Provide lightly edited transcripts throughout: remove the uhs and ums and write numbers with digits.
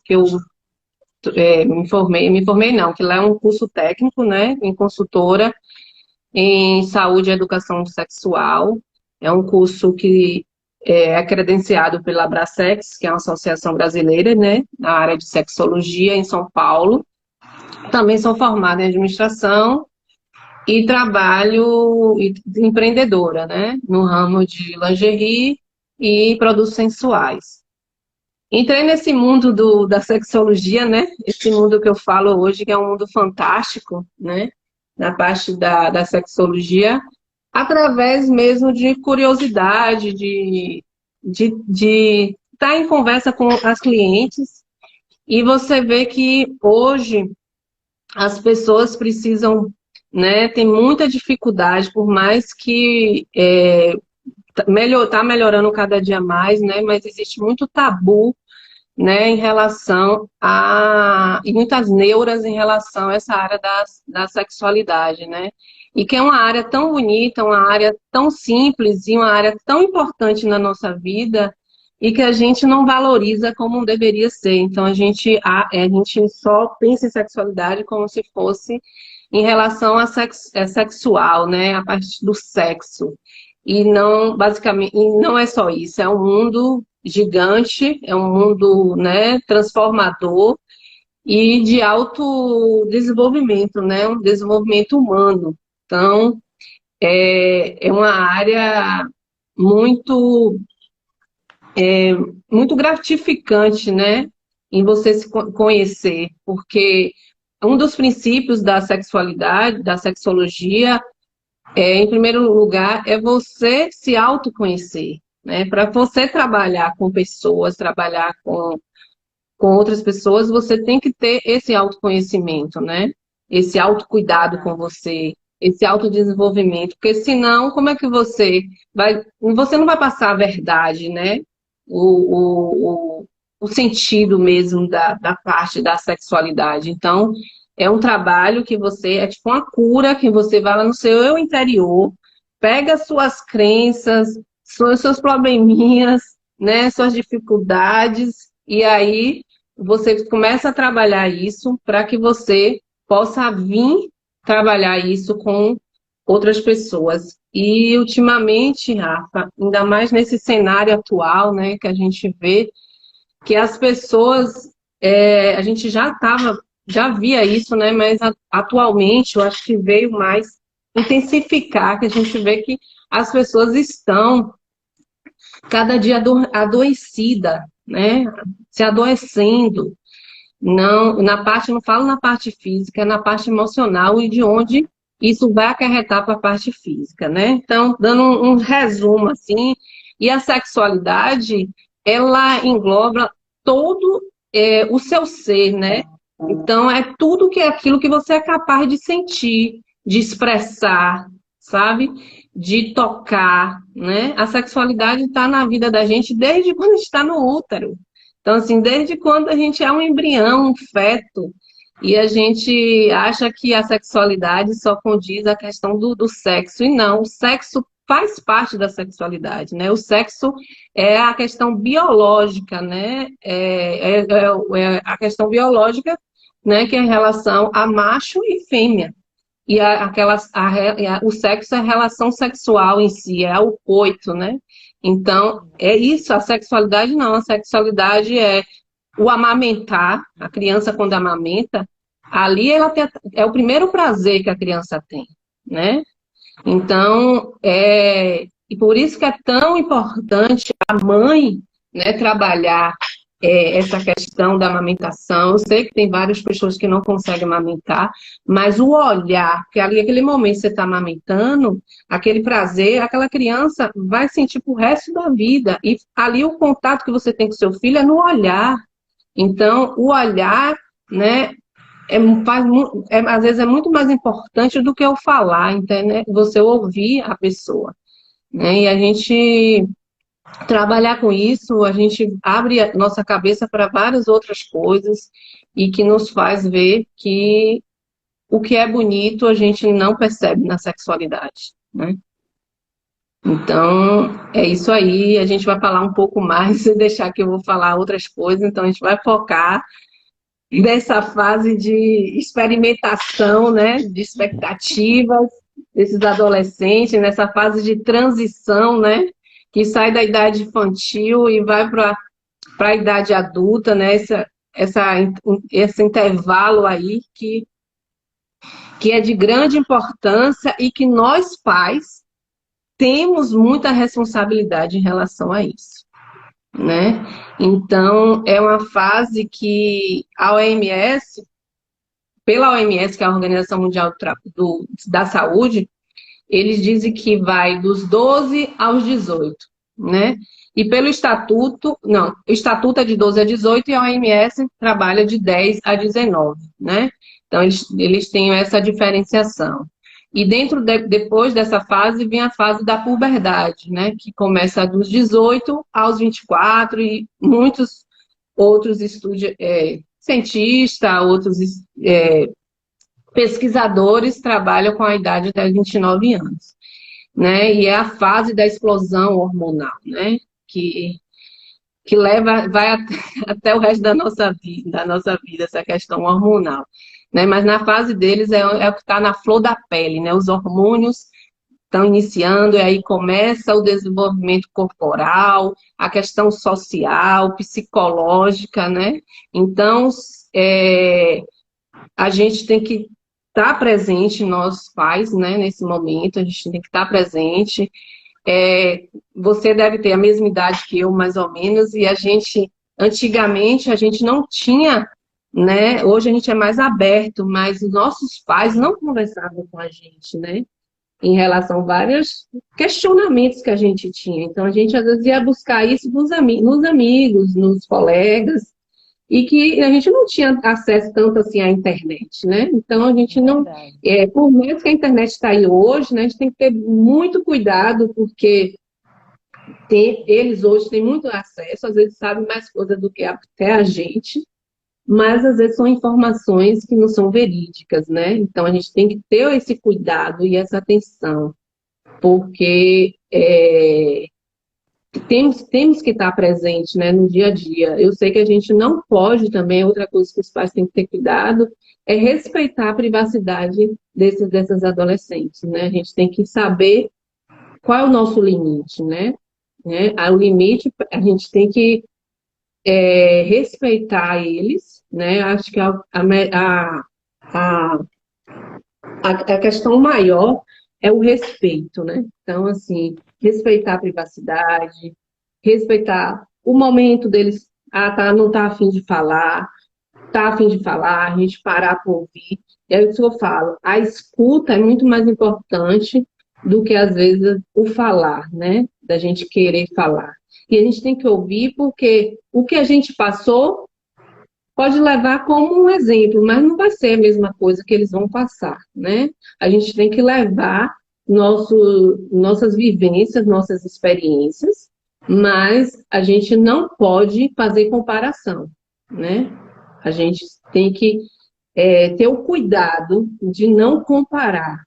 que eu me formei não, que lá é um curso técnico, né, em consultora em saúde e educação sexual. É um curso que é credenciado pela Abrasex, que é uma associação brasileira, né, na área de sexologia em São Paulo. Também sou formada em administração e trabalho empreendedora, né, no ramo de lingerie e produtos sensuais. Entrei nesse mundo da sexologia, né? Esse mundo que eu falo hoje, que é um mundo fantástico, né? Na parte da sexologia, através mesmo de curiosidade, de estar em conversa com as clientes. E você vê que hoje as pessoas precisam, né? Tem muita dificuldade, por mais que tá melhorando cada dia mais, né? Mas existe muito tabu, né, em relação e muitas neuras em relação a essa área da sexualidade, né? E que é uma área tão bonita, uma área tão simples e uma área tão importante na nossa vida e que a gente não valoriza como deveria ser. Então a gente só pensa em sexualidade como se fosse em relação sexual, né? A parte do sexo. E não, basicamente, e não é só isso, é um mundo gigante, é um mundo, né, transformador e de alto desenvolvimento, né, um desenvolvimento humano. Então, é uma área muito, muito gratificante, né, em você se conhecer, porque um dos princípios da sexualidade, da sexologia, em primeiro lugar, é você se autoconhecer, né? Para você trabalhar com pessoas, trabalhar com outras pessoas, você tem que ter esse autoconhecimento, né? Esse autocuidado com você, esse autodesenvolvimento, porque senão, como é que você não vai passar a verdade, né? O sentido mesmo da parte da sexualidade. Então, é um trabalho que é tipo uma cura, que você vai lá no seu eu interior, pega suas crenças, seus probleminhas, né? Suas dificuldades, e aí você começa a trabalhar isso para que você possa vir trabalhar isso com outras pessoas. E ultimamente, Rafa, ainda mais nesse cenário atual, né, que a gente vê que as pessoas, a gente já via isso, né, mas atualmente eu acho que veio mais intensificar, que a gente vê que as pessoas estão cada dia adoecida, né, se adoecendo, não falo na parte física, é na parte emocional e de onde isso vai acarretar para a parte física, né? Então, dando um resumo assim, e a sexualidade, ela engloba todo o seu ser, né? Então, é tudo que é aquilo que você é capaz de sentir, de expressar, sabe? De tocar, né? A sexualidade está na vida da gente desde quando está no útero. Então, assim, desde quando a gente é um embrião, um feto, e a gente acha que a sexualidade só condiz a questão do sexo, e não, o sexo faz parte da sexualidade, né? O sexo é a questão biológica, né? É a questão biológica, né? Que é em relação a macho e fêmea. E o sexo é a relação sexual em si, é o coito, né? Então, é isso, a sexualidade não, a sexualidade é o amamentar, a criança quando amamenta, ali é o primeiro prazer que a criança tem, né? Então, e por isso que é tão importante a mãe, né, trabalhar essa questão da amamentação. Eu sei que tem várias pessoas que não conseguem amamentar, mas o olhar, que ali, aquele momento que você está amamentando, aquele prazer, aquela criança vai sentir pro resto da vida. E ali o contato que você tem com seu filho é no olhar. Então, o olhar, né, às vezes é muito mais importante do que eu falar, entende? Você ouvir a pessoa, né? E a gente trabalhar com isso, a gente abre a nossa cabeça para várias outras coisas e que nos faz ver que o que é bonito a gente não percebe na sexualidade, né? Então, é isso aí. A gente vai falar um pouco mais, se deixar que eu vou falar outras coisas. Então, a gente vai focar nessa fase de experimentação, né, de expectativas desses adolescentes, nessa fase de transição, né, que sai da idade infantil e vai para a idade adulta, né, essa, esse intervalo aí que é de grande importância e que nós, pais, temos muita responsabilidade em relação a isso, né? Então, é uma fase que a OMS, pela OMS, que é a Organização Mundial da Saúde, eles dizem que vai dos 12 aos 18, né? E pelo estatuto, não, o estatuto é de 12 a 18 e a OMS trabalha de 10 a 19, né? Então, eles têm essa diferenciação. E depois dessa fase, vem a fase da puberdade, né? Que começa dos 18 aos 24 e muitos outros cientistas, outros pesquisadores trabalham com a idade até 29 anos, né? E é a fase da explosão hormonal, né? Que, que leva, vai até o resto da nossa vida, essa questão hormonal, né? Mas na fase deles é o que está na flor da pele, né? Os hormônios estão iniciando, e aí começa o desenvolvimento corporal, a questão social, psicológica, né? Então, é, a gente tem que estar presente, nós pais, né, nesse momento, a gente tem que estar presente. Você deve ter a mesma idade que eu, mais ou menos, e antigamente, a gente não tinha, né, hoje a gente é mais aberto, mas os nossos pais não conversavam com a gente, né, em relação a vários questionamentos que a gente tinha. Então, a gente às vezes ia buscar isso nos amigos, nos colegas, e que a gente não tinha acesso tanto assim à internet, né? Então a gente não, Verdade. por mais que a internet está aí hoje, né, a gente tem que ter muito cuidado, porque eles hoje têm muito acesso, às vezes sabem mais coisa do que até a gente, mas às vezes são informações que não são verídicas, né? Então a gente tem que ter esse cuidado e essa atenção, porque temos que estar presente, né, no dia a dia. Eu sei que a gente não pode também, outra coisa que os pais têm que ter cuidado, é respeitar a privacidade dessas adolescentes, né? A gente tem que saber qual é o nosso limite, né? O limite, a gente tem que respeitar eles, né? Acho que a, a questão maior é o respeito, né? Então, assim, respeitar a privacidade, respeitar o momento deles, não tá afim de falar, tá afim de falar, a gente parar para ouvir. E aí o que eu falo, a escuta é muito mais importante do que, às vezes, o falar, né? Da gente querer falar. E a gente tem que ouvir porque o que a gente passou pode levar como um exemplo, mas não vai ser a mesma coisa que eles vão passar, né? A gente tem que levar nossas vivências, nossas experiências, mas a gente não pode fazer comparação, né? A gente tem que ter o cuidado de não comparar,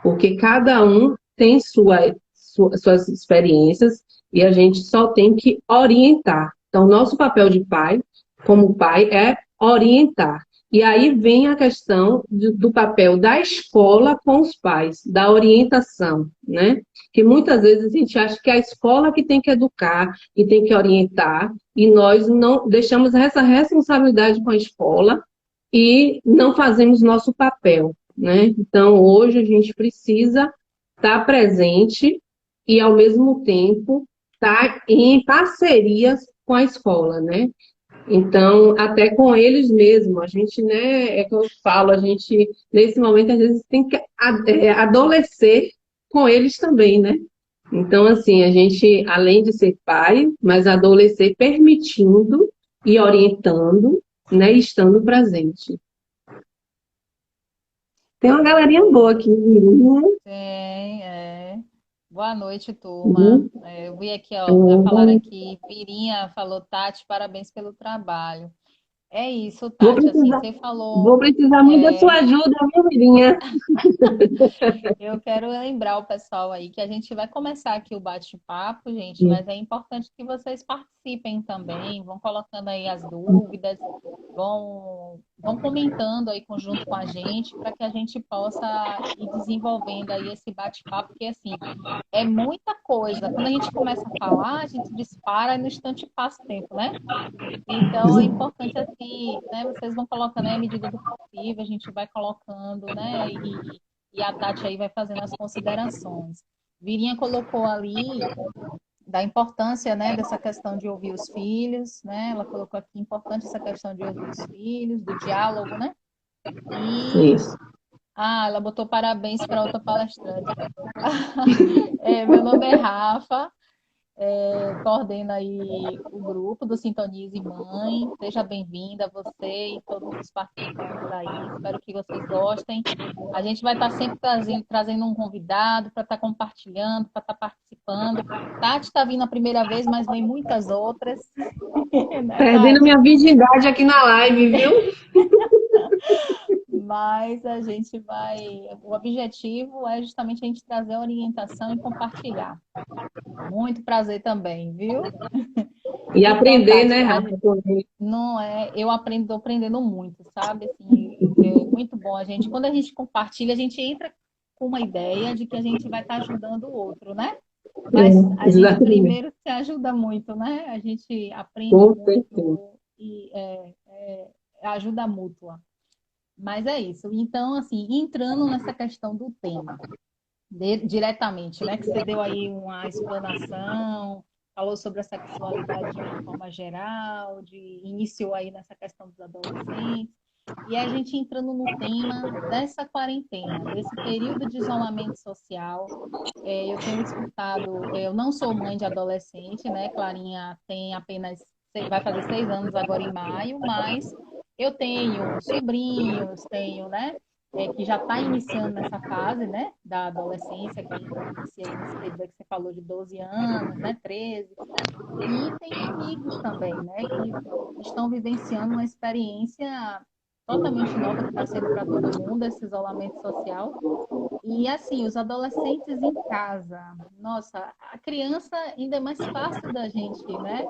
porque cada um tem suas experiências e a gente só tem que orientar. Então, nosso papel de pai, como pai, é orientar. E aí vem a questão do papel da escola com os pais, da orientação, né? Que muitas vezes a gente acha que é a escola que tem que educar e tem que orientar, e nós não deixamos essa responsabilidade com a escola e não fazemos nosso papel, né? Então, hoje a gente precisa estar presente e, ao mesmo tempo, estar em parcerias com a escola, né? Então, até com eles mesmos, a gente, né, é que eu falo, a gente, nesse momento, às vezes tem que adolecer com eles também, né? Então, assim, a gente, além de ser pai, mas adolecer permitindo e orientando, né, e estando presente. Tem uma galerinha boa aqui, viu? Sim, é. Boa noite, turma. Uhum. Eu vi aqui, ó, já falaram aqui, Pirinha falou, Tati, parabéns pelo trabalho. É isso, Vou Tati. Assim, precisar, você vou falou. precisar muito da sua é, ajuda, viu, Mirinha? Eu quero lembrar o pessoal aí que a gente vai começar aqui o bate-papo, gente, Sim. mas é importante que vocês participem também, vão colocando aí as dúvidas, vão comentando aí junto com a gente, para que a gente possa ir desenvolvendo aí esse bate-papo, porque assim, é muita coisa. Quando a gente começa a falar, a gente dispara e no instante passa o tempo, né? Então é importante assim, né? Vocês vão colocando aí à medida do possível, a gente vai colocando, né? E a Tati aí vai fazendo as considerações. Virinha colocou ali da importância, né, dessa questão de ouvir os filhos, né? Ela colocou aqui importante essa questão de ouvir os filhos, do diálogo, né? E Isso. ela botou parabéns para outra palestrante. Meu nome é Rafa. Coordena aí o grupo do Sintonize Mãe. Seja bem-vinda, você e todos os participantes aí. Espero que vocês gostem. A gente vai estar sempre trazendo um convidado para estar compartilhando, para estar participando. Tati está vindo a primeira vez, mas vem muitas outras. Né, Perdendo Tati? minha virgindade aqui na live, viu? Mas a gente vai. O objetivo é justamente a gente trazer a orientação e compartilhar. Muito prazer também, viu? E Então, aprender, Tati, né, Rafa? Também. não é, eu aprendo, tô aprendendo muito, sabe? Assim, é muito bom quando a gente compartilha, a gente entra com uma ideia de que a gente vai estar ajudando o outro, né? Mas a gente Exatamente. primeiro se ajuda muito, né? A gente aprende Com certeza. muito e é ajuda mútua. Mas é isso. Então, assim, entrando nessa questão do tema, diretamente, né? Que você deu aí uma explanação, falou sobre a sexualidade de uma forma geral, iniciou aí nessa questão dos adolescentes. E a gente entrando no tema dessa quarentena, desse período de isolamento social, eu tenho escutado, eu não sou mãe de adolescente, né? Clarinha tem apenas, vai fazer 6 anos agora em maio, mas eu tenho sobrinhos, tenho, né? Que já está iniciando nessa fase, né? Da adolescência, que inicia aí nesse período aí que você falou de 12 anos, né? 13. E tem amigos também, né? Que estão vivenciando uma experiência totalmente nova que está sendo para todo mundo, esse isolamento social. E assim, os adolescentes em casa, nossa, a criança ainda é mais fácil da gente, né,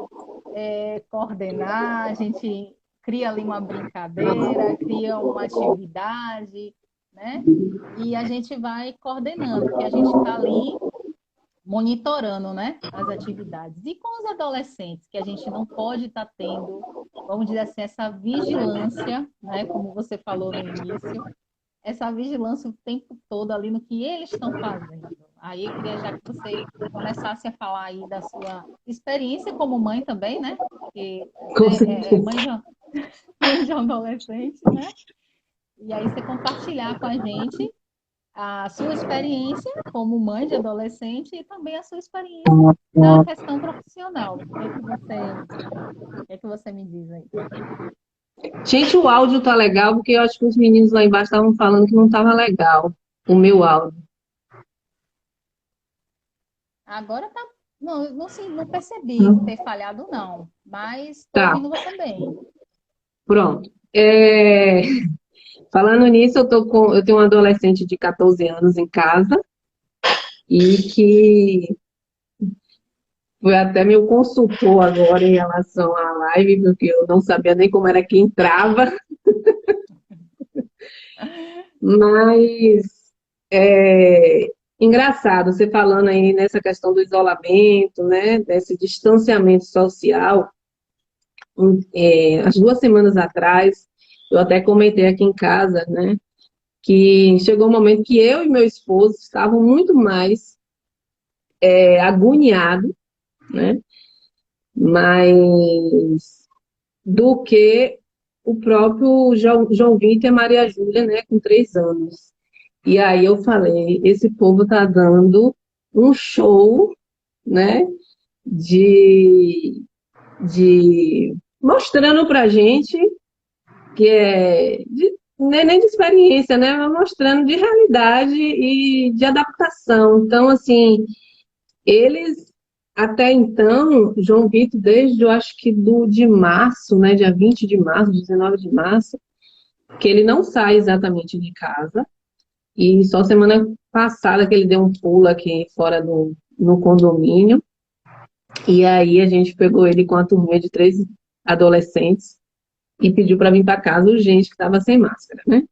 coordenar, a gente cria ali uma brincadeira, cria uma atividade, né, e a gente vai coordenando, porque a gente está ali monitorando, né, as atividades. E com os adolescentes, que a gente não pode estar tendo, vamos dizer assim, essa vigilância, né, como você falou no início, essa vigilância o tempo todo ali no que eles estão fazendo. Aí eu queria já que você começasse a falar aí da sua experiência como mãe também, né? Porque Com né, certeza. mãe de um adolescente, né? E aí você compartilhar com a gente a sua experiência como mãe de adolescente e também a sua experiência na questão profissional. O que é que você me diz aí? Gente, o áudio tá legal, porque eu acho que os meninos lá embaixo estavam falando que não tava legal o meu áudio. Agora tá. Não, não, não percebi ter falhado, não. Mas estou Tá, ouvindo você bem. pronto. Falando nisso, eu tenho um adolescente de 14 anos em casa e que foi até meu consultor agora em relação à live, porque eu não sabia nem como era que entrava, mas é engraçado você falando aí nessa questão do isolamento, né, desse distanciamento social. As 2 semanas atrás, eu até comentei aqui em casa, né, que chegou um momento que eu e meu esposo estavam muito mais agoniados, né, mas do que o próprio João Vitor e a Maria Júlia, né, com 3 anos. E aí eu falei, esse povo tá dando um show, né, de, de mostrando pra gente que não é nem de experiência, né, mas mostrando de realidade e de adaptação. Então, assim, eles até então, João Vitor, desde eu acho que de março, né, dia 20 de março, 19 de março, que ele não sai exatamente de casa, e só semana passada que ele deu um pulo aqui fora no condomínio, e aí a gente pegou ele com a turminha de 3 adolescentes e pediu para vir para casa urgente, que estava sem máscara, né?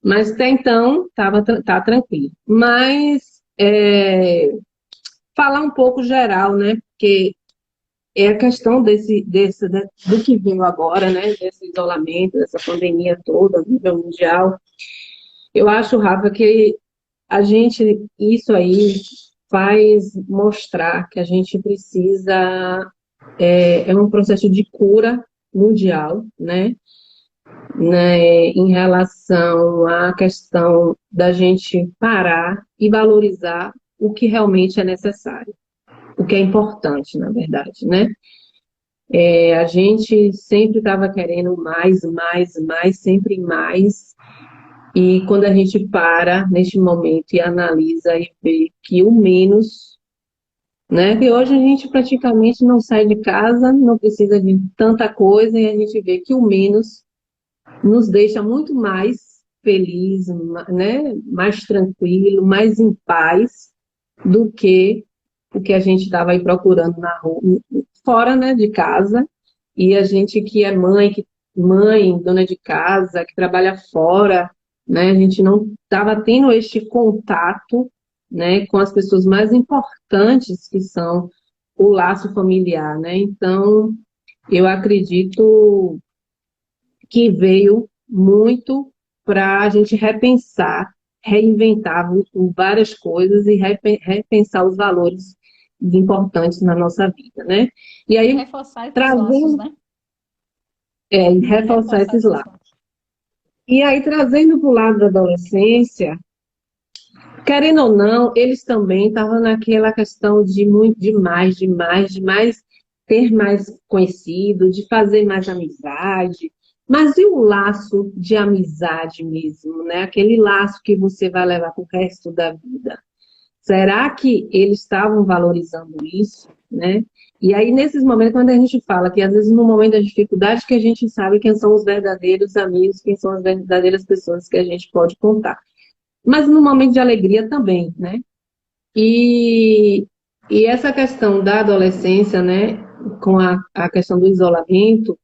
Mas até então tá tranquilo. Mas falar um pouco geral, né? Porque é a questão do que veio agora, né? Desse isolamento, dessa pandemia toda, a nível mundial. Eu acho, Rafa, que isso aí faz mostrar que a gente precisa, é um processo de cura mundial, né, em relação à questão da gente parar e valorizar o que realmente é necessário, o que é importante, na verdade, né? A gente sempre estava querendo mais, mais, mais, sempre mais, e quando a gente para neste momento e analisa e vê que o menos, né? Que hoje a gente praticamente não sai de casa, não precisa de tanta coisa, e a gente vê que o menos nos deixa muito mais feliz, né? Mais tranquilo, mais em paz do que o que a gente estava aí procurando na rua, fora, né, de casa. E a gente que é mãe, dona de casa, que trabalha fora, né? A gente não estava tendo este contato, né, com as pessoas mais importantes que são o laço familiar, né? Então, eu acredito que veio muito para a gente repensar, reinventar várias coisas e repensar os valores importantes na nossa vida, né? E E aí, reforçar esses laços, trazendo, né? e E reforçar reforçar esses esses lados. laços. E aí, trazendo para o lado da adolescência, querendo ou não, eles também estavam naquela questão de muito, de mais, ter mais conhecido, de fazer mais amizade. Mas e o laço de amizade mesmo, né? Aquele laço que você vai levar para o resto da vida. Será que eles estavam valorizando isso, né? E aí, nesses momentos, quando a gente fala que, às vezes, no momento da dificuldade, que a gente sabe quem são os verdadeiros amigos, quem são as verdadeiras pessoas que a gente pode contar. Mas no momento de alegria também, né? E, e essa questão da adolescência, né, com a questão do isolamento,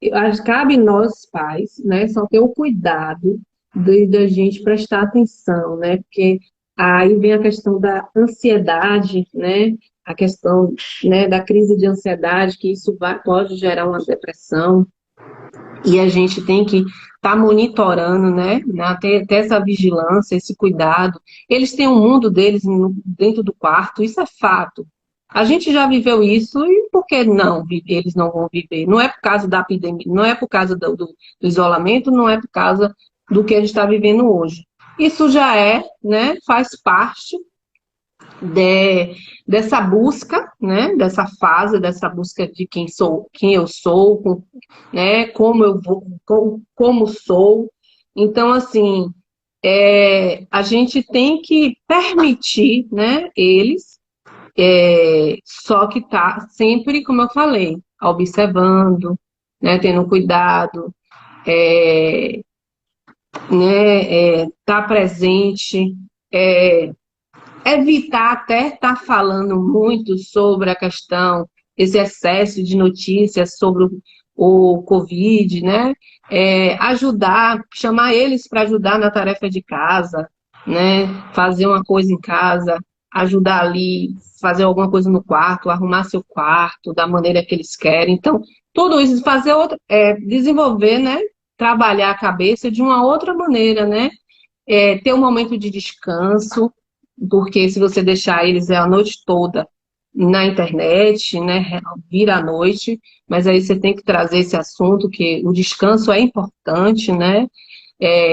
eu acho que cabe nós pais, né, só ter o cuidado da gente prestar atenção, né, porque aí vem a questão da ansiedade, né, a questão, né, da crise de ansiedade, que isso pode gerar uma depressão, e a gente tem que estar monitorando, né? Ter essa vigilância, esse cuidado. Eles têm um mundo deles dentro do quarto, isso é fato. A gente já viveu isso e por que não? Eles não vão viver? Não é por causa da epidemia, não é por causa do isolamento, não é por causa do que a gente está vivendo hoje. Isso já né? Faz parte dessa busca, né, dessa fase, dessa busca de quem eu sou, né, como eu vou, como sou. Então, assim, a gente tem que permitir, né, eles, só que tá sempre, como eu falei, observando, né, tendo cuidado, né, tá presente, é, evitar até estar falando muito sobre a questão, esse excesso de notícias sobre o Covid, né? Ajudar, chamar eles para ajudar na tarefa de casa, né? Fazer uma coisa em casa, ajudar ali, fazer alguma coisa no quarto, arrumar seu quarto da maneira que eles querem. Então, tudo isso, fazer desenvolver, né? Trabalhar a cabeça de uma outra maneira, né? Ter um momento de descanso, porque se você deixar eles a noite toda na internet, né, vira à noite, mas aí você tem que trazer esse assunto, que o descanso é importante, né,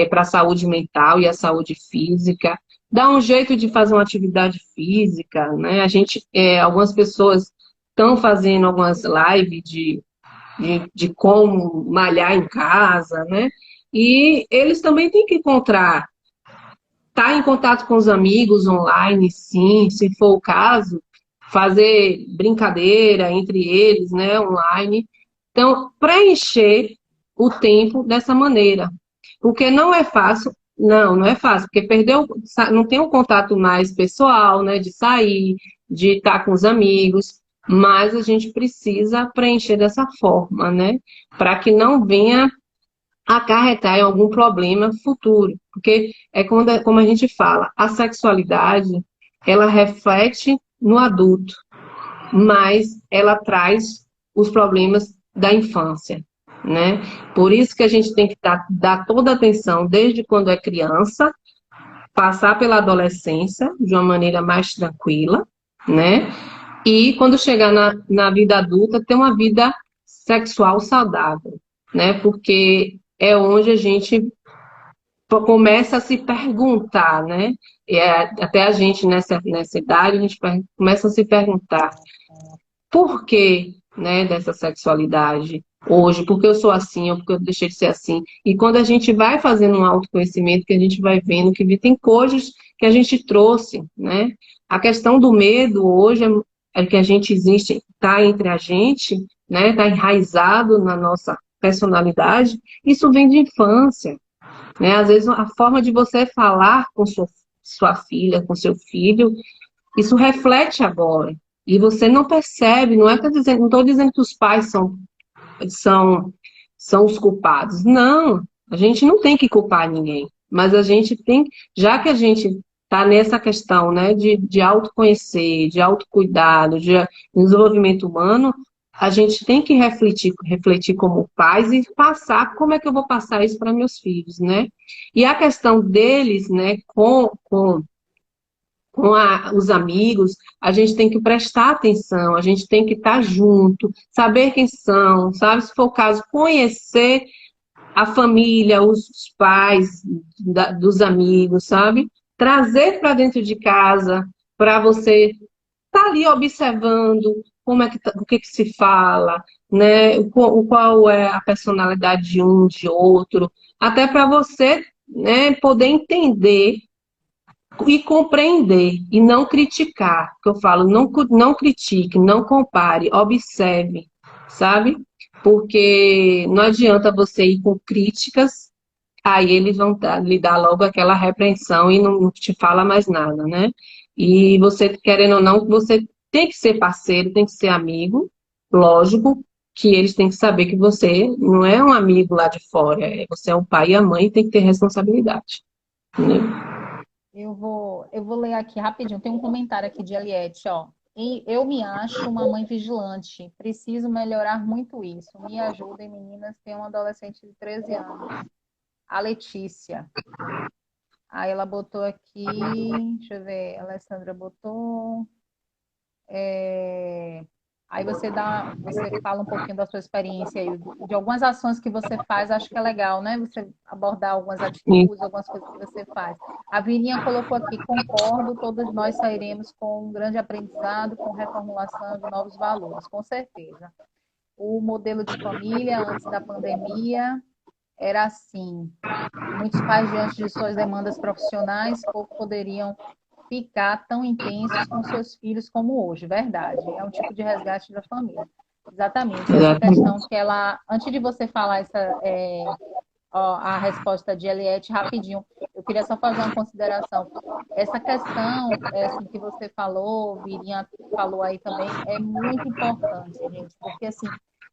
para a saúde mental e a saúde física. Dá um jeito de fazer uma atividade física, né, algumas pessoas estão fazendo algumas lives de como malhar em casa, né, e eles também têm que encontrar. Tá em contato com os amigos online, sim, se for o caso, fazer brincadeira entre eles, né, online. Então, preencher o tempo dessa maneira. Porque não é fácil, não é fácil, porque perdeu, não tem um contato mais pessoal, né, de sair, de estar com os amigos, mas a gente precisa preencher dessa forma, né, para que não venha acarretar em algum problema futuro. Porque é como a gente fala, a sexualidade, ela reflete no adulto, mas ela traz os problemas da infância, né? Por isso que a gente tem que dar toda a atenção desde quando é criança, passar pela adolescência de uma maneira mais tranquila, né? E quando chegar na vida adulta, ter uma vida sexual saudável, né? Porque é onde a gente começa a se perguntar, né? Até a gente nessa idade, a gente começa a se perguntar por que, né, dessa sexualidade hoje, porque eu sou assim, ou porque eu deixei de ser assim. E quando a gente vai fazendo um autoconhecimento, que a gente vai vendo que tem coisas que a gente trouxe, né? A questão do medo hoje é que a gente existe, está entre a gente, né? Está enraizado na nossa personalidade. Isso vem de infância, né? Às vezes a forma de você falar com sua filha, com seu filho, isso reflete agora. E você não percebe, não estou dizendo que os pais são, são os culpados. Não, a gente não tem que culpar ninguém. Mas a gente tem, já que a gente está nessa questão, né, de autoconhecer, de autocuidado, de desenvolvimento humano, a gente tem que refletir como pais e passar como é que eu vou passar isso para meus filhos, né? E a questão deles, né, com os amigos, a gente tem que prestar atenção, a gente tem que estar junto, saber quem são, sabe? Se for o caso, conhecer a família, os pais dos amigos, sabe? Trazer para dentro de casa, para você estar ali observando como é que o que se fala, né? Qual é a personalidade de um, de outro, até para você, né, poder entender e compreender e não criticar, que eu falo, não critique, não compare, observe, sabe? Porque não adianta você ir com críticas, aí eles vão lhe dar logo aquela repreensão e não te fala mais nada, né? E você, querendo ou não, você tem que ser parceiro, tem que ser amigo, lógico que eles têm que saber que você não é um amigo lá de fora, você é o pai e a mãe, tem que ter responsabilidade, né? Eu vou ler aqui rapidinho. Tem um comentário aqui de Eliette, ó. E eu me acho uma mãe vigilante. Preciso melhorar muito isso. Me ajudem, meninas. Tem uma adolescente de 13 anos. A Letícia. Aí ela botou aqui. Deixa eu ver. A Alessandra botou. É, Aí você fala um pouquinho da sua experiência aí, de algumas ações que você faz, acho que é legal, né? Você abordar algumas atitudes, algumas coisas que você faz. A Virinha colocou aqui, concordo, todos nós sairemos com um grande aprendizado, com reformulação de novos valores, com certeza. O modelo de família antes da pandemia era assim. Muitos pais, diante de suas demandas profissionais, pouco poderiam ficar tão intensos com seus filhos como hoje, verdade. É um tipo de resgate da família. Exatamente. Essa Exatamente. questão que ela, antes de você falar a resposta de Eliette, rapidinho, eu queria só fazer uma consideração. Essa questão assim, que você falou, Virinha falou aí também, é muito importante, gente, porque assim,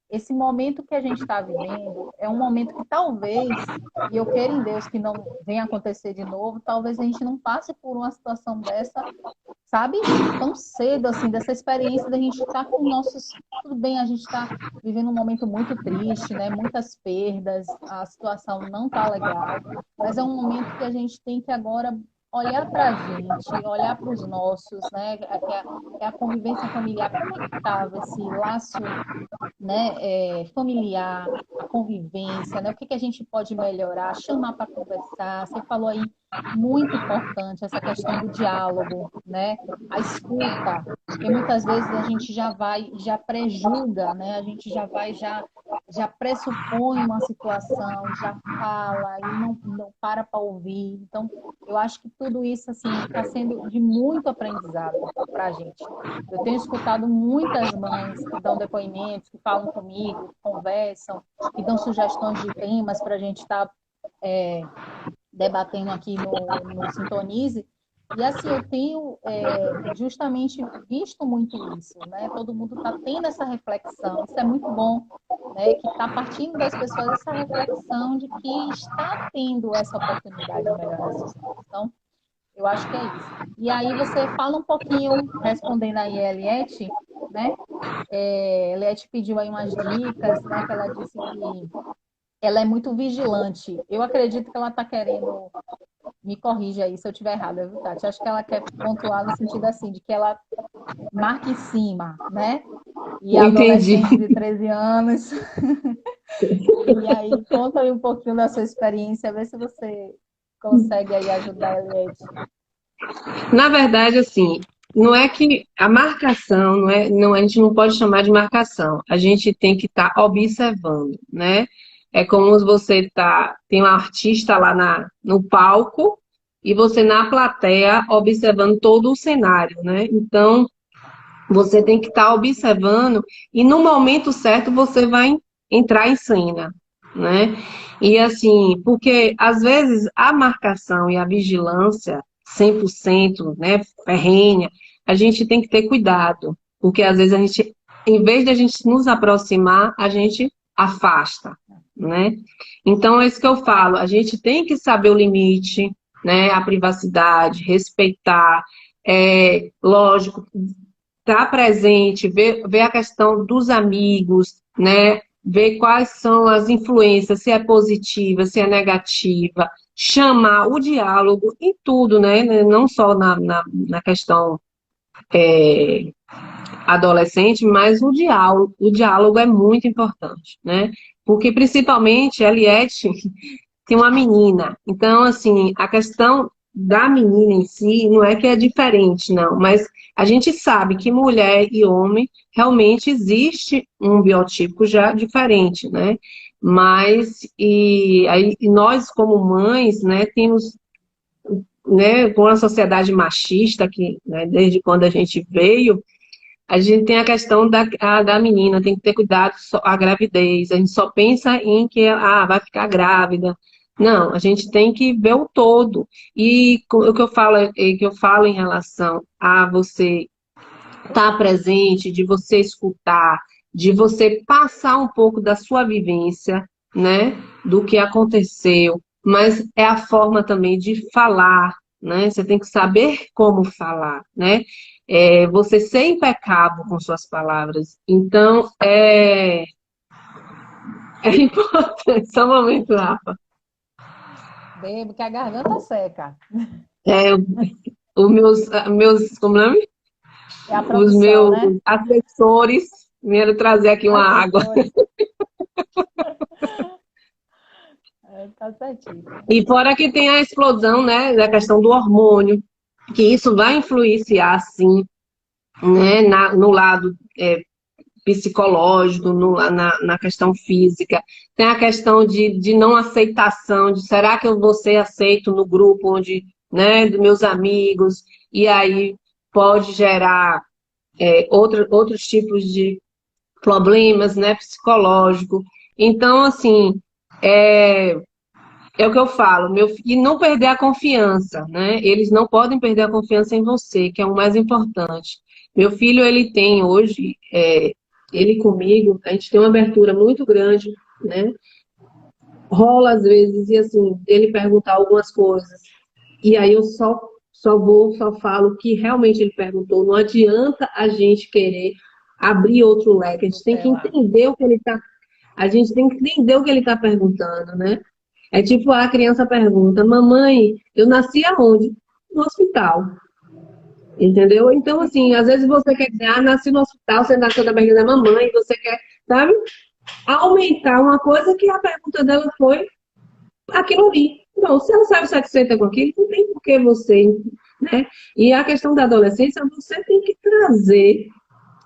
esse momento que a gente está vivendo é um momento que talvez, e eu quero em Deus que não venha acontecer de novo, talvez a gente não passe por uma situação dessa, sabe, tão cedo, assim, dessa experiência da gente estar com nossos. Tudo bem, a gente está vivendo um momento muito triste, né? Muitas perdas, a situação não tá legal, mas é um momento que a gente tem que agora olhar para a gente, olhar para os nossos, né? É a convivência familiar. Como é que estava esse laço, né, familiar, a convivência, né? O que que a gente pode melhorar, chamar para conversar. Você falou aí muito importante essa questão do diálogo, né? A escuta, porque muitas vezes a gente já vai, já pré-julga, né? A gente já vai já já pressupõe uma situação, já fala e não para ouvir. Então, eu acho que tudo isso assim está sendo de muito aprendizado para a gente. Eu tenho escutado muitas mães que dão depoimentos, que falam comigo, que conversam, que dão sugestões de temas para a gente estar debatendo aqui no Sintonize. E assim, eu tenho justamente visto muito isso, né? Todo mundo está tendo essa reflexão, isso é muito bom, né? Que está partindo das pessoas essa reflexão de que está tendo essa oportunidade de melhorar essas coisas. Então, eu acho que é isso. E aí você fala um pouquinho, respondendo aí a Eliette, né? Eliette pediu aí umas dicas, né? Que ela disse que ela é muito vigilante. Eu acredito que ela está querendo, me corrija aí se eu estiver errada, viu, Tati? Acho que ela quer pontuar no sentido assim, de que ela marca em cima, né? E Entendi. adolescente de 13 anos. E aí, conta aí um pouquinho da sua experiência, vê se você consegue aí ajudar a Eliette. Na verdade, assim, não é que a marcação, a gente não pode chamar de marcação, a gente tem que estar observando, né? É como se você tem um artista lá no palco e você na plateia observando todo o cenário, né? Então, você tem que estar observando e no momento certo você vai entrar em cena, né? E assim, porque às vezes a marcação e a vigilância 100%, né, ferrenha, a gente tem que ter cuidado, porque às vezes a gente, em vez de a gente nos aproximar, a gente afasta, né? Então é isso que eu falo, a gente tem que saber o limite, né, a privacidade, respeitar, lógico, estar presente, ver a questão dos amigos, né? Ver quais são as influências, se é positiva, se é negativa, chamar o diálogo em tudo, né? Não só na questão adolescente, mas o diálogo é muito importante, né? Porque principalmente a Eliette tem uma menina. Então, assim, a questão da menina em si não é que é diferente, não, mas a gente sabe que mulher e homem realmente existe um biotipo já diferente, né? Mas, e aí nós como mães, né, temos, né, com a sociedade machista, que, né, desde quando a gente veio, a gente tem a questão da menina, tem que ter cuidado a gravidez. A gente só pensa em que vai ficar grávida. Não, a gente tem que ver o todo. E o que eu falo em relação a você estar presente, de você escutar, de você passar um pouco da sua vivência, né, do que aconteceu, mas é a forma também de falar, né? Você tem que saber como falar, né? Você ser impecável com suas palavras. Então, é importante. Só um momento, Rafa. Bebo, que a garganta seca. É, como é? É a Os produção, meus né? assessores vieram trazer aqui uma água. Assessores. Tá certinho. E fora que tem a explosão, né, da questão do hormônio, que isso vai influenciar, sim, né, no lado psicológico, na questão física. Tem a questão de não aceitação, de será que eu vou ser aceito no grupo onde, né, dos meus amigos, e aí pode gerar outros tipos de problemas, né, psicológico. Então, assim, é o que eu falo, e não perder a confiança, né? Eles não podem perder a confiança em você, que é o mais importante. Meu filho, ele tem hoje, ele comigo, a gente tem uma abertura muito grande, né? Rola às vezes, e assim, ele perguntar algumas coisas, e aí eu só falo o que realmente ele perguntou. Não adianta a gente querer abrir outro leque, a gente tem que entender o que ele está, a gente tem que entender o que ele está perguntando, né? É tipo, a criança pergunta, mamãe, eu nasci aonde? No hospital. Entendeu? Então, assim, às vezes você quer dizer, nasci no hospital, você nasceu da barriga da mamãe, você quer, sabe? Aumentar uma coisa que a pergunta dela foi aquilo ali. Não, se ela sabe satisfeita com aquilo, não tem por que você, né? E a questão da adolescência, você tem que trazer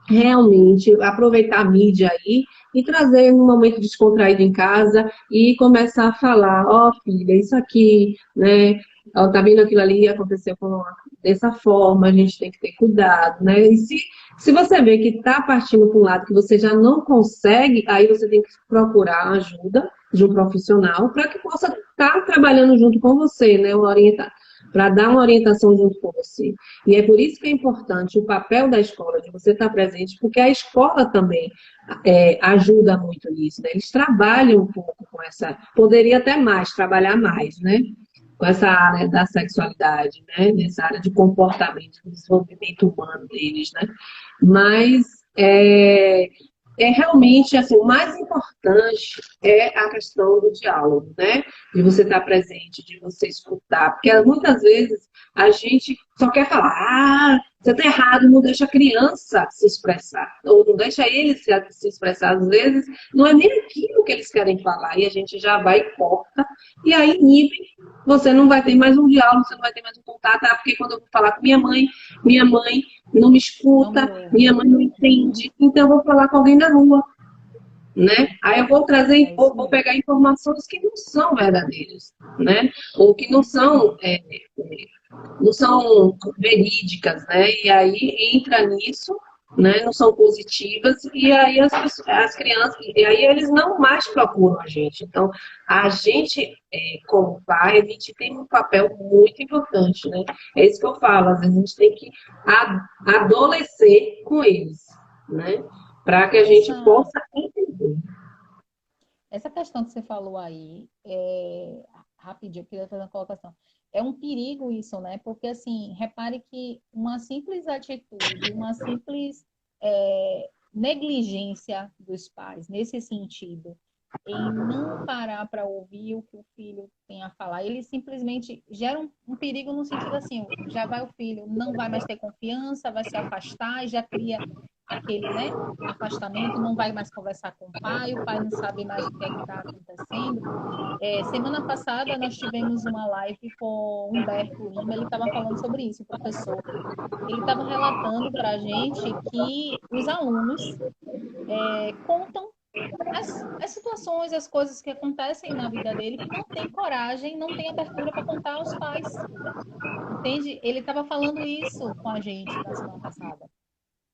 realmente, aproveitar a mídia aí e trazer um momento descontraído em casa e começar a falar, ó, filha, isso aqui, né? Ó, tá vendo aquilo ali, aconteceu dessa forma, a gente tem que ter cuidado, né? E se você vê que está partindo para um lado que você já não consegue, aí você tem que procurar a ajuda de um profissional para que possa estar trabalhando junto com você, né? Para dar uma orientação junto com você. E é por isso que é importante o papel da escola, de você estar presente, porque a escola também ajuda muito nisso, né? Eles trabalham um pouco com essa, poderia até mais, trabalhar mais, né? Com essa área da sexualidade, né? Nessa área de comportamento, do desenvolvimento humano deles, né? Mas realmente, assim, o mais importante é a questão do diálogo, né? De você estar presente, de você escutar, porque muitas vezes a gente só quer falar, você está errado, não deixa a criança se expressar, ou não deixa eles se expressar, às vezes, não é nem aquilo que eles querem falar, e a gente já vai e corta, e aí inibe, você não vai ter mais um diálogo, você não vai ter mais um contato, porque quando eu vou falar com minha mãe não me escuta, minha mãe não entende, então eu vou falar com alguém na rua, né? Aí eu vou trazer, vou pegar informações que não são verdadeiras, né? Ou que não são verídicas, né? E aí entra nisso, né? Não são positivas, e aí as crianças, e aí eles não mais procuram a gente. Então, a gente, como pai, a gente tem um papel muito importante, né? É isso que eu falo, às vezes a gente tem que adolescer com eles, né? Para que a gente possa entender. Essa questão que você falou aí, rapidinho, eu queria fazer uma colocação. É um perigo isso, né? Porque, assim, repare que uma simples atitude, uma simples negligência dos pais, nesse sentido, em não parar para ouvir o que o filho tem a falar, ele simplesmente gera um perigo no sentido assim, já vai o filho, não vai mais ter confiança, vai se afastar e já cria aquele, né, afastamento, não vai mais conversar com o pai não sabe mais o que é que está acontecendo. Semana passada nós tivemos uma live com Humberto Lima, ele estava falando sobre isso, o professor. Ele estava relatando para a gente que os alunos contam as situações, as coisas que acontecem na vida dele, que não tem coragem, não tem abertura para contar aos pais. Entende? Ele estava falando isso com a gente na semana passada.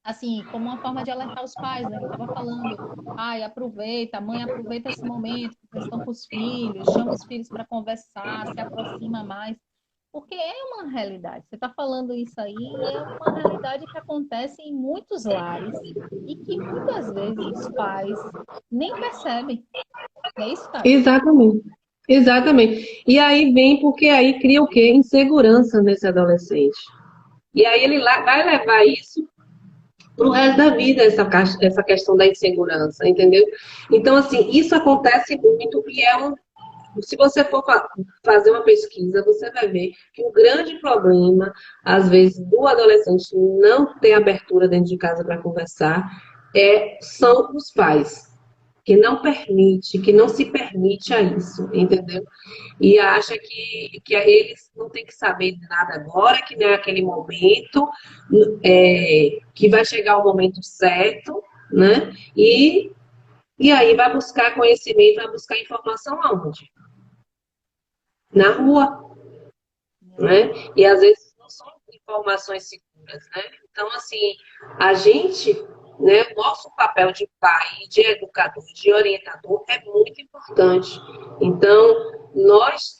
Assim, como uma forma de alertar os pais, né? Ele estava falando, aproveita, mãe, aproveita esse momento que vocês estão com os filhos, chama os filhos para conversar, se aproxima mais. Porque é uma realidade. Você está falando isso aí e é uma realidade que acontece em muitos lares e que muitas vezes os pais nem percebem. Não é isso, Tati? Exatamente. Exatamente. E aí vem porque aí cria o quê? Insegurança nesse adolescente. E aí ele vai levar isso para o resto da vida, essa questão da insegurança, entendeu? Então, assim, isso acontece muito e se você for fazer uma pesquisa, você vai ver que o grande problema, às vezes, do adolescente não ter abertura dentro de casa para conversar, são os pais, que não permite, que não se permite a isso, entendeu? E acha que eles não têm que saber de nada agora, que não é aquele momento, que vai chegar o momento certo, né? E aí vai buscar conhecimento, vai buscar informação aonde? Na rua, né? E às vezes não são informações seguras, né? Então, assim, a gente, né, o nosso papel de pai, de educador, de orientador é muito importante. Então, nós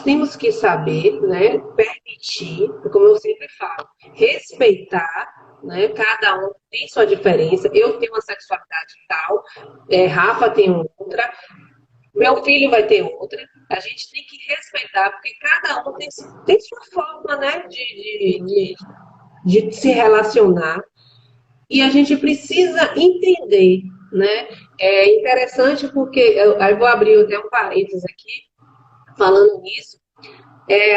temos que saber, né, permitir, como eu sempre falo, respeitar, né, cada um tem sua diferença. Eu tenho uma sexualidade tal, Rafa tem outra, meu filho vai ter outra. A gente tem que respeitar, porque cada um tem sua forma, né, de se relacionar. E a gente precisa entender, né? É interessante porque, eu vou abrir até um parênteses aqui, falando nisso,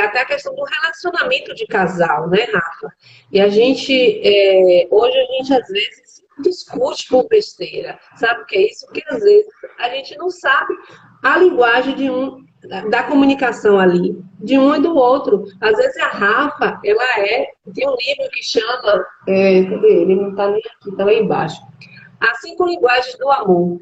até a questão do relacionamento de casal, né, Rafa? E hoje a gente às vezes discute por besteira, sabe o que é isso? Porque às vezes a gente não sabe a linguagem da comunicação ali, de um e do outro. Às vezes a Rafa, tem um livro que chama, cadê ele? Não está nem aqui, está lá embaixo. As 5 linguagens do amor,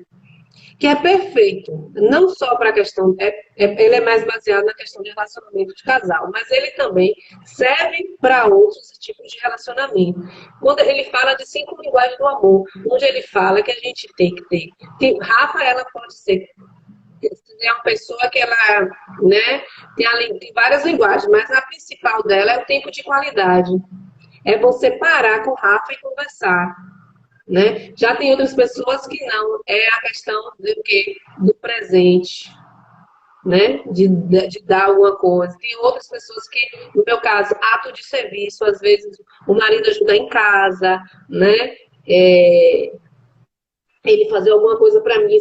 que é perfeito, não só para a questão, ele é mais baseado na questão de relacionamento de casal, mas ele também serve para outros tipos de relacionamento. Quando ele fala de 5 linguagens do amor, onde ele fala que a gente tem que ter. Rafa, ela pode ser é uma pessoa que ela, né, tem várias linguagens, mas a principal dela é o tempo de qualidade. É você parar com o Rafa e conversar. Né? Já tem outras pessoas que não, é a questão do quê? Do presente, né? De dar alguma coisa. Tem outras pessoas que, no meu caso, ato de serviço, às vezes o marido ajuda em casa, né? Ele fazer alguma coisa para mim,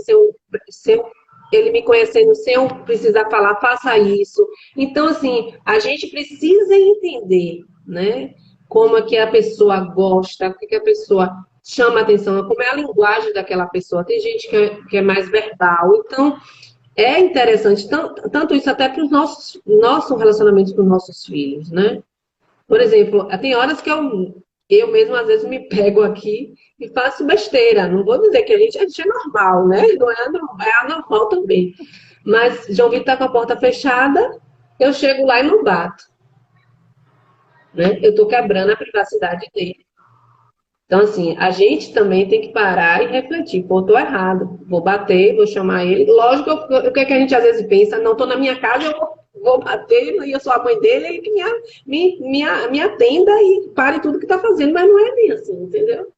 ele me conhecendo sem eu precisar falar, faça isso. Então, assim, a gente precisa entender, né? Como é que a pessoa gosta, o que a pessoa chama atenção, como é a linguagem daquela pessoa. Tem gente que é mais verbal. Então, é interessante, tanto isso até para os nosso relacionamento com os nossos filhos, né? Por exemplo, tem horas que eu mesmo às vezes me pego aqui e faço besteira. Não vou dizer que a gente é normal, né? Não é anormal, é anormal também. Mas João Vitor está com a porta fechada, eu chego lá e não bato. Né? Eu estou quebrando a privacidade dele. Então, assim, a gente também tem que parar e refletir. Pô, estou errado. Vou bater, vou chamar ele. Lógico, o que é que a gente às vezes pensa? Não estou na minha casa, eu vou bater, e eu sou a mãe dele, ele que me atenda e pare tudo que está fazendo. Mas não é bem assim, entendeu?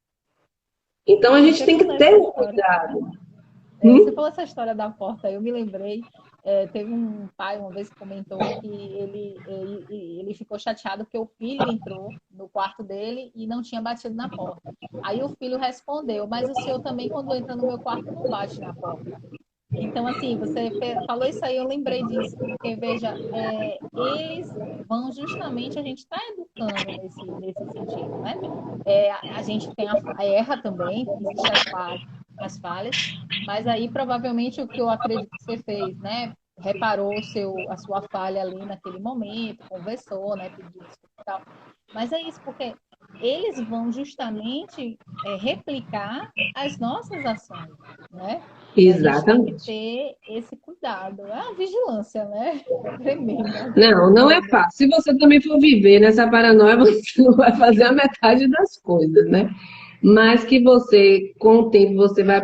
Então, a gente tem que ter um cuidado. Você falou essa história da porta, eu me lembrei. Teve um pai uma vez que comentou que ele ficou chateado porque o filho entrou no quarto dele e não tinha batido na porta. Aí o filho respondeu, mas o senhor também, quando entra no meu quarto, não bate na porta. Então, assim, você falou isso aí, eu lembrei disso, porque, veja, eles vão justamente, a gente está educando nesse sentido, né? A gente erra também, existem as falhas, mas aí provavelmente o que eu acredito que você fez, né? Reparou a sua falha ali naquele momento, conversou, né? Pediu desculpa e tal. Mas é isso, porque eles vão justamente replicar as nossas ações, né? Exatamente. A gente tem que ter esse cuidado. É uma vigilância, né? Tremenda. Não é fácil. Se você também for viver nessa paranoia, você não vai fazer a metade das coisas, né? Mas que você, com o tempo, você vai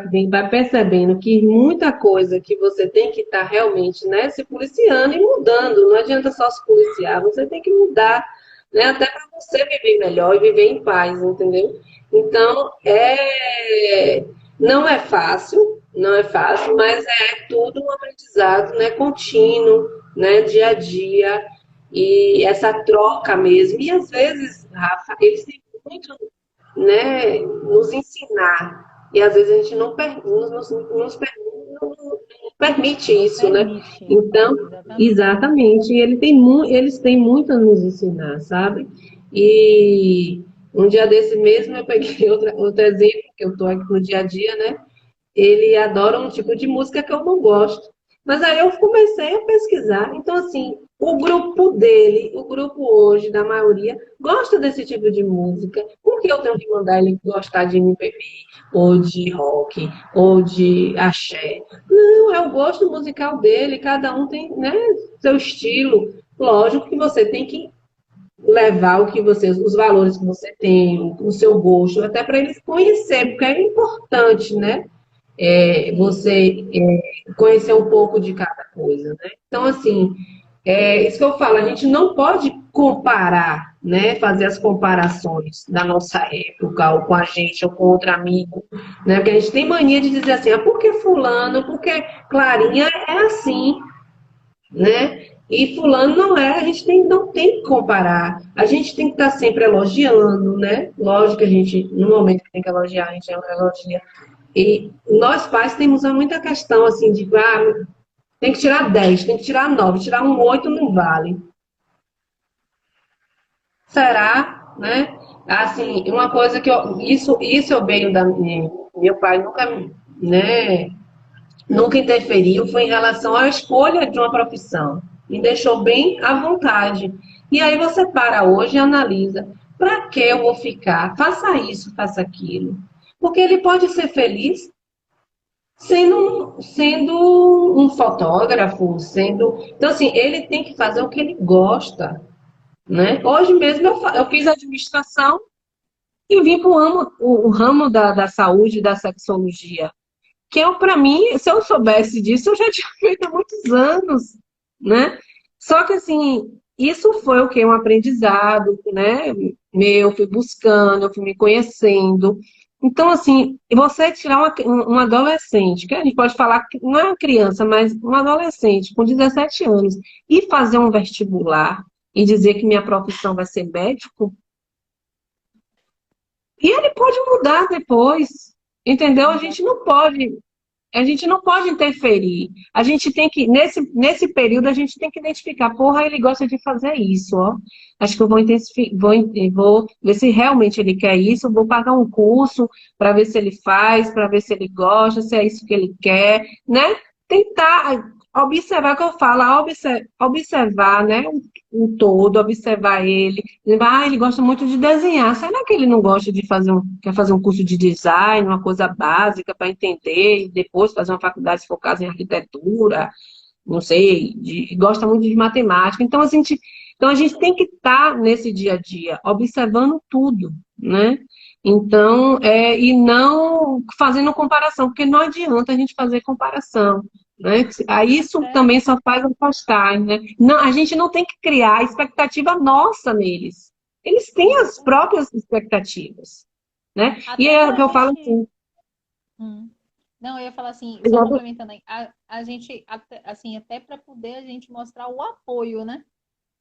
percebendo que muita coisa que você tem que estar realmente, né, se policiando e mudando. Não adianta só se policiar, você tem que mudar, né, até para você viver melhor e viver em paz, entendeu? Então, não é fácil, mas é tudo um aprendizado, né, contínuo, né, dia a dia, e essa troca mesmo. E às vezes, Rafa, eles têm muito, né, nos ensinar. E às vezes a gente não permite isso, né? Então, exatamente. E eles têm muito a nos ensinar, sabe? E um dia desse mesmo eu peguei outro exemplo, que eu estou aqui no dia a dia, né? Ele adora um tipo de música que eu não gosto. Mas aí eu comecei a pesquisar. Então, assim, o grupo dele, o grupo hoje, da maioria, gosta desse tipo de música. Por que eu tenho que mandar ele gostar de MPB, ou de rock, ou de axé? Não, é o gosto musical dele, cada um tem, né, seu estilo. Lógico que você tem que levar os valores que você tem, o seu gosto, até para eles conhecer, porque é importante, né? Você conhecer um pouco de cada coisa, né? Então, assim, isso que eu falo, a gente não pode comparar, né? Fazer as comparações da nossa época, ou com a gente, ou com outro amigo, né? Porque a gente tem mania de dizer assim, por que fulano, porque Clarinha é assim, né? E fulano não é, a gente não tem que comparar. A gente tem que estar sempre elogiando, né? Lógico que a gente, no momento que tem que elogiar, a gente elogia. E nós pais temos muita questão assim de tem que tirar 10, tem que tirar 9, tirar um 8 não vale. Será, né? Assim, uma coisa que isso eu venho da meu pai nunca, né, nunca interferiu foi em relação à escolha de uma profissão. Me deixou bem à vontade. E aí você para hoje e analisa, para que eu vou ficar? Faça isso, faça aquilo. Porque ele pode ser feliz sendo um fotógrafo, sendo... Então, assim, ele tem que fazer o que ele gosta, né? Hoje mesmo eu fiz administração e vim para o ramo da saúde, da sexologia. Que eu, para mim, se eu soubesse disso, eu já tinha feito há muitos anos, né? Só que, assim, isso foi o que? Um aprendizado, né? Meu, fui buscando, eu fui me conhecendo. Então, assim, você tirar um adolescente, que a gente pode falar que não é uma criança, mas um adolescente com 17 anos, e fazer um vestibular e dizer que minha profissão vai ser médico, e ele pode mudar depois, entendeu? A gente não pode interferir. A gente tem que, nesse período, a gente tem que identificar, porra, ele gosta de fazer isso, ó. Acho que eu vou intensificar, vou ver se realmente ele quer isso, vou pagar um curso para ver se ele faz, para ver se ele gosta, se é isso que ele quer, né? Tentar observar o que eu falo, observar, né? O todo, observar ele. Ele gosta muito de desenhar. Será que ele não gosta de quer fazer um curso de design, uma coisa básica para entender e depois fazer uma faculdade focada em arquitetura? Não sei, gosta muito de matemática. Então a gente tem que estar nesse dia a dia, observando tudo, né? Então, e não fazendo comparação, porque não adianta a gente fazer comparação, né? Aí isso também só faz afastar, né? Não, a gente não tem que criar expectativa nossa neles. Eles têm as próprias expectativas, né? E Até é o para que a eu falo gente. assim, Hum. Não, eu ia falar assim, só exato, complementando aí, a gente, assim, até para poder a gente mostrar o apoio, né?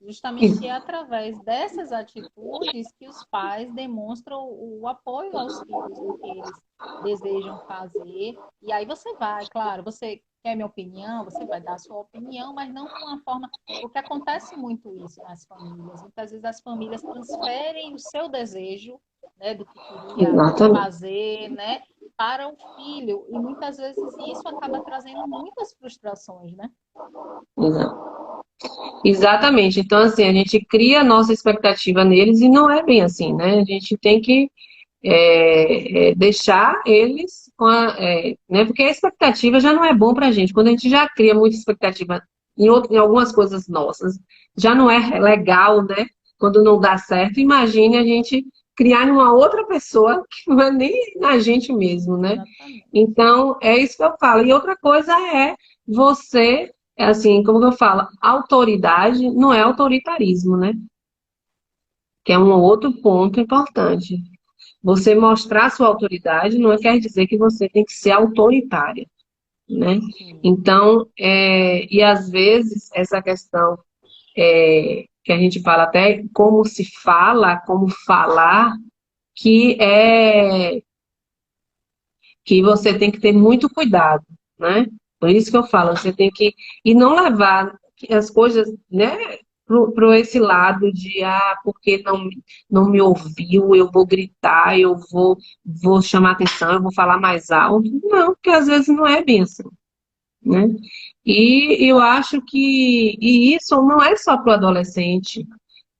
Justamente é através dessas atitudes que os pais demonstram o apoio aos filhos no que eles desejam fazer. E aí você vai, claro, você quer minha opinião, você vai dar a sua opinião, mas não com uma forma. Porque acontece muito isso nas famílias. Muitas vezes as famílias transferem o seu desejo, né, do que queria exatamente. fazer, né, para o filho. E muitas vezes isso acaba trazendo muitas frustrações, né? Exatamente. Então, assim, a gente cria a nossa expectativa neles e não é bem assim, né? A gente tem que deixar eles né? Porque a expectativa já não é bom pra gente. Quando a gente já cria muita expectativa em algumas coisas nossas, já não é legal, né? Quando não dá certo, imagine a gente criar numa outra pessoa que não é nem na gente mesmo, né? Exatamente. Então, é isso que eu falo. E outra coisa é você, assim, como que eu falo, autoridade não é autoritarismo, né? Que é um outro ponto importante. Você mostrar sua autoridade não quer dizer que você tem que ser autoritária, né? Sim. Então, e às vezes essa questão que a gente fala até como se fala, como falar, que é que você tem que ter muito cuidado, né? Por isso que eu falo, você tem que e não levar as coisas, né, para esse lado de porque não me ouviu, eu vou gritar, vou chamar atenção, eu vou falar mais alto. Não, porque às vezes não é bem assim, né? E eu acho que isso não é só para o adolescente,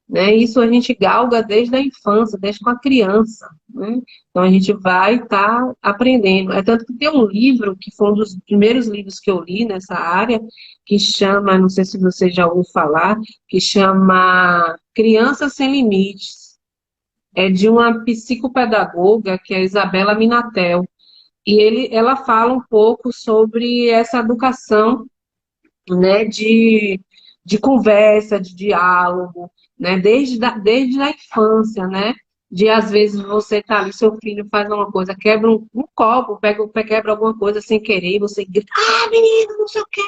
né? Isso a gente galga desde a infância, desde com a criança, né? Então a gente vai estar aprendendo. É tanto que tem um livro, que foi um dos primeiros livros que eu li nessa área, que chama, não sei se você já ouviu falar, que chama Crianças Sem Limites. É de uma psicopedagoga, que é a Isabela Minatel. E ela fala um pouco sobre essa educação, né, de conversa, de diálogo, né, desde a infância, né, de às vezes você tá ali, seu filho faz uma coisa, quebra um copo, quebra alguma coisa sem querer, e você grita, menino, não sei o quê.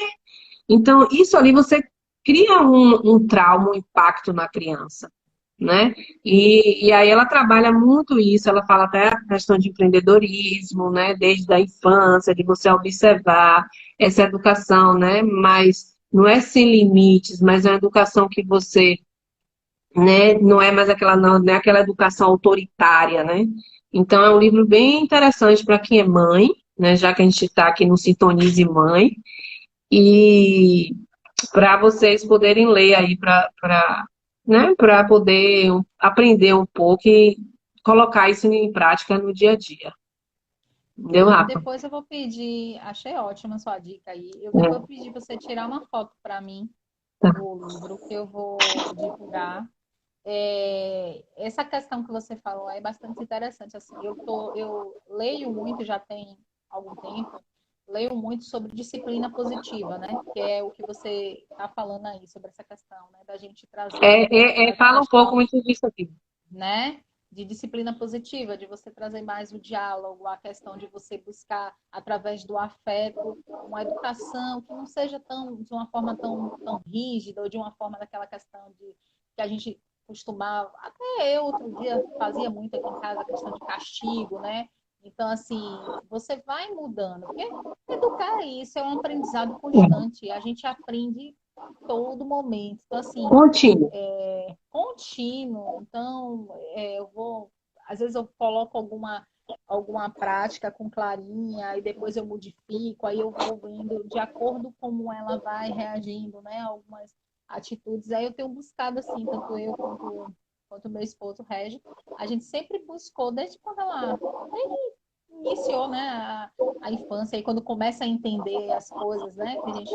Então, isso ali você cria um trauma, um impacto na criança, né? E aí ela trabalha muito isso, ela fala até a questão de empreendedorismo, né? Desde a infância, de você observar essa educação, né? Mas não é sem limites, mas é uma educação que você, né? Não é mais não é aquela educação autoritária, né? Então é um livro bem interessante para quem é mãe, né? Já que a gente está aqui no Sintonize Mãe, e para vocês poderem ler aí né, para poder aprender um pouco e colocar isso em prática no dia a dia. Deu, E Rafa? depois eu vou pedir, achei ótima a sua dica aí. Eu depois É, vou pedir você tirar uma foto para mim tá. do livro que eu vou divulgar. Essa questão que você falou é bastante interessante. Assim, eu leio muito, já tem algum tempo, leio muito sobre disciplina positiva, né? Que é o que você está falando aí, sobre essa questão, né? Da gente trazer essa Fala um pouco questão, muito disso aqui. né? De disciplina positiva, de você trazer mais o diálogo, a questão de você buscar, através do afeto, uma educação que não seja de uma forma tão rígida, ou de uma forma daquela questão de que a gente costumava, até eu outro dia fazia muito aqui em casa, a questão de castigo, né? Então, assim, você vai mudando, porque educar isso é um aprendizado constante, a gente aprende todo momento. Então, assim, Contínuo. contínuo. Então, às vezes eu coloco alguma prática com clarinha e depois eu modifico, aí eu vou vendo de acordo como ela vai reagindo, né? Algumas atitudes. Aí eu tenho buscado assim, tanto eu quanto meu esposo Regi, a gente sempre buscou desde quando desde iniciou, né, a infância, aí quando começa a entender as coisas, né, que a gente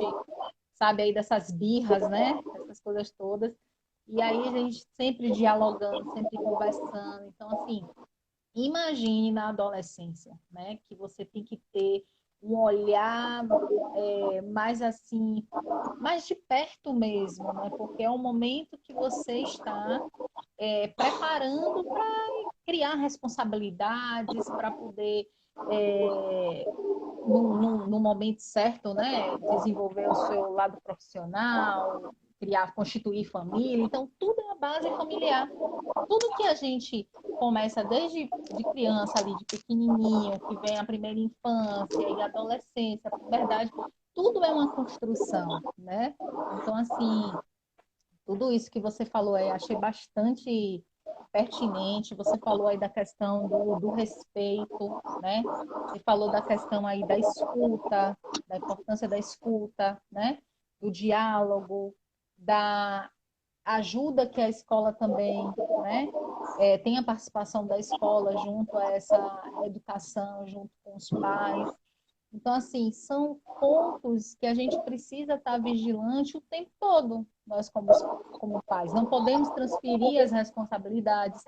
sabe aí dessas birras, né, essas coisas todas. E aí a gente sempre dialogando, sempre conversando. Então, assim, imagine na adolescência, né, que você tem que ter um olhar mais assim, mais de perto mesmo, né, porque é um momento que você está preparando para criar responsabilidades, para poder no momento certo, né, desenvolver o seu lado profissional, criar, constituir família. Então, tudo é a base familiar. Tudo que a gente começa desde de criança ali, de pequenininho, que vem a primeira infância e adolescência, a puberdade, tudo é uma construção, né? Então, assim, tudo isso que você falou aí, achei bastante pertinente. Você falou aí da questão do respeito, né? Você falou da questão aí da escuta, da importância da escuta, né? Do diálogo, da ajuda que a escola também, né? Tem a participação da escola junto a essa educação, junto com os pais. Então, assim, são pontos que a gente precisa estar vigilante o tempo todo, nós como pais. Não podemos transferir as responsabilidades,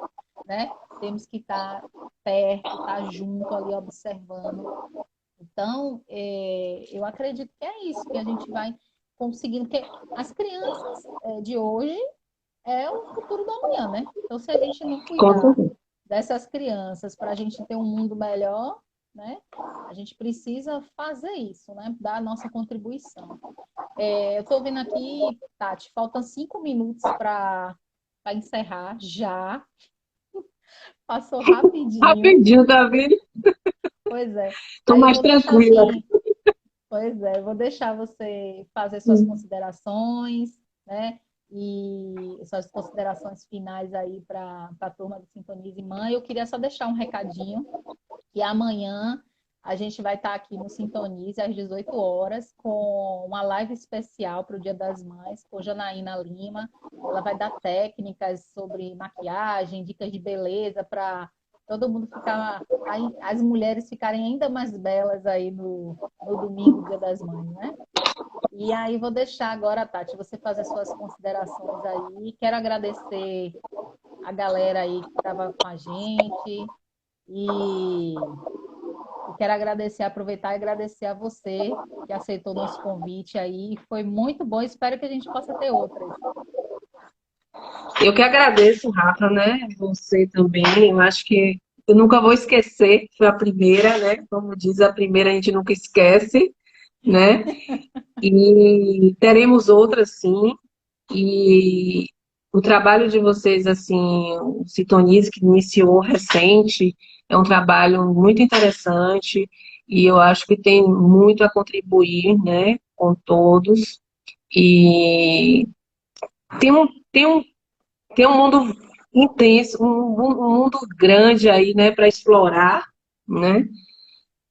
né? Temos que estar perto, estar junto ali observando. Então, eu acredito que é isso que a gente vai conseguindo, porque as crianças de hoje é o futuro do amanhã, né? Então, se a gente não Com cuidar certeza. dessas crianças para a gente ter um mundo melhor, né? A gente precisa fazer isso, né? Dar a nossa contribuição. Eu estou vendo aqui, Tati, faltam 5 minutos para encerrar já. Passou rapidinho. Rapidinho, tá vendo? Pois é. Tô Aí eu mais vou deixar tranquila. assim, pois é, eu vou deixar você fazer suas considerações, né? E suas considerações finais aí para a turma do Sintonize Mãe. Eu queria só deixar um recadinho que amanhã a gente vai estar aqui no Sintonize às 18 horas com uma live especial para o Dia das Mães com Janaína Lima. Ela vai dar técnicas sobre maquiagem, dicas de beleza para todo mundo ficar, as mulheres ficarem ainda mais belas aí no domingo, Dia das Mães, né? E aí vou deixar agora, Tati, você fazer suas considerações aí. Quero agradecer a galera aí que estava com a gente e quero agradecer, aproveitar e agradecer a você que aceitou o nosso convite aí. Foi muito bom. Espero que a gente possa ter outras. Eu que agradeço, Rafa, né? Você também. Eu acho que eu nunca vou esquecer, foi a primeira, né? Como diz, a primeira a gente nunca esquece, né? E teremos outras sim. E o trabalho de vocês, assim, o Sintonize, que iniciou recente, é um trabalho muito interessante e eu acho que tem muito a contribuir, né, com todos. E tem um, tem um, tem um mundo intenso, um mundo grande aí, né, para explorar, né?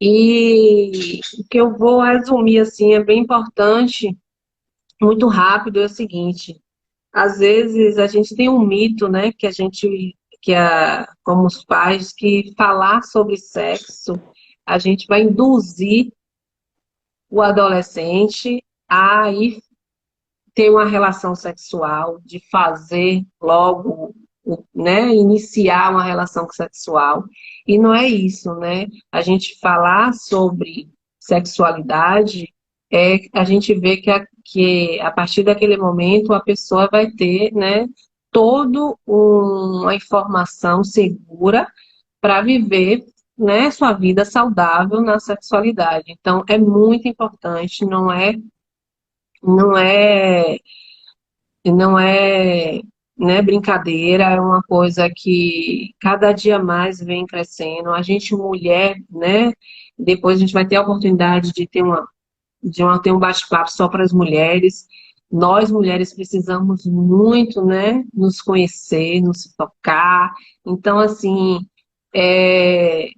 E o que eu vou resumir, assim, é bem importante, muito rápido, é o seguinte: às vezes a gente tem um mito, né, como os pais, que falar sobre sexo a gente vai induzir o adolescente a ir ter uma relação sexual, de fazer logo, né, iniciar uma relação sexual. E não é isso, né? A gente falar sobre sexualidade a gente vê que a partir daquele momento a pessoa vai ter, né, toda uma informação segura para viver, né, sua vida saudável na sexualidade. Então, é muito importante, não é não é, né, brincadeira, é uma coisa que cada dia mais vem crescendo. A gente, mulher, né, depois a gente vai ter a oportunidade de ter um bate-papo só para as mulheres. Nós, mulheres, precisamos muito, né, nos conhecer, nos tocar. Então, assim, é,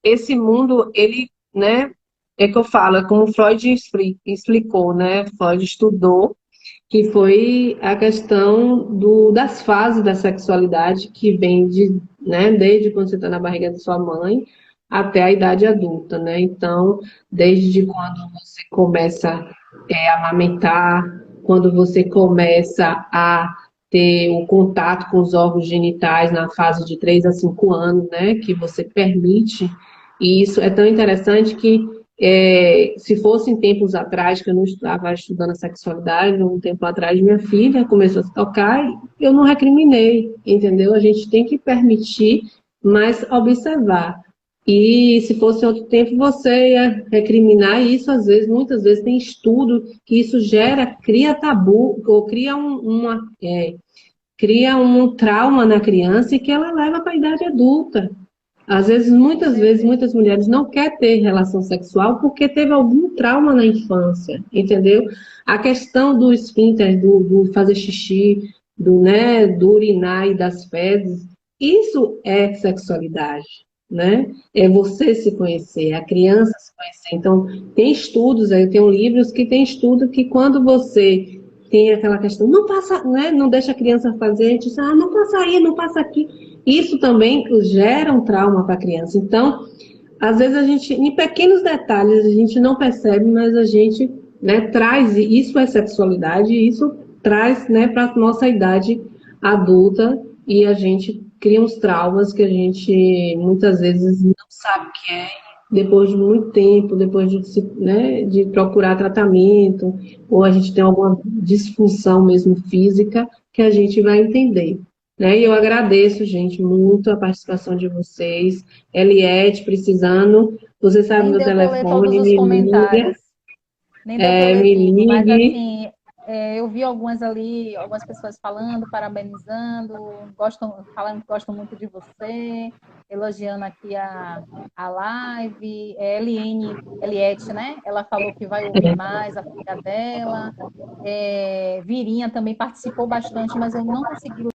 esse mundo, ele, né, é que eu falo, é como Freud explicou, né, Freud estudou que foi a questão das fases da sexualidade que vem né, desde quando você está na barriga da sua mãe até a idade adulta, né? Então, desde quando você começa a amamentar, quando você começa a ter o contato com os órgãos genitais na fase de 3 a 5 anos, né? Que você permite, e isso é tão interessante que se fosse em tempos atrás, que eu não estava estudando a sexualidade, um tempo atrás, minha filha começou a se tocar e eu não recriminei, entendeu? A gente tem que permitir, mas observar. E se fosse outro tempo, você ia recriminar, e isso às vezes, muitas vezes, tem estudo que isso cria tabu, ou cria um trauma na criança e que ela leva para a idade adulta. Às vezes, muitas vezes, muitas mulheres não querem ter relação sexual porque teve algum trauma na infância, entendeu? A questão do esfíncter, do fazer xixi, né, do urinar e das fezes, isso é sexualidade, né? É você se conhecer, a criança se conhecer. Então, tem estudos, eu tenho livros que tem estudo que quando você tem aquela questão, não passa, né, não deixa a criança fazer, a gente diz, não passa aí, não passa aqui. Isso também gera um trauma para a criança. Então, às vezes a gente, em pequenos detalhes, a gente não percebe, mas a gente, né, traz, e isso é sexualidade, e isso traz, né, para a nossa idade adulta e a gente cria uns traumas que a gente muitas vezes não sabe o que é, depois de muito tempo, depois né, de procurar tratamento, ou a gente tem alguma disfunção mesmo física, que a gente vai entender. Né? E eu agradeço, gente, muito a participação de vocês. Eliette, precisando, você sabe Nem meu deu para ler todos telefone, os me liga, comentários. Nem deu para ler me tudo, mas ligue. assim, eu vi algumas ali, algumas pessoas falando, parabenizando, gostam, falando que gostam muito de você, elogiando aqui a live. Eliette, né? Ela falou que vai ouvir mais a filha dela. Virinha também participou bastante, mas eu não consegui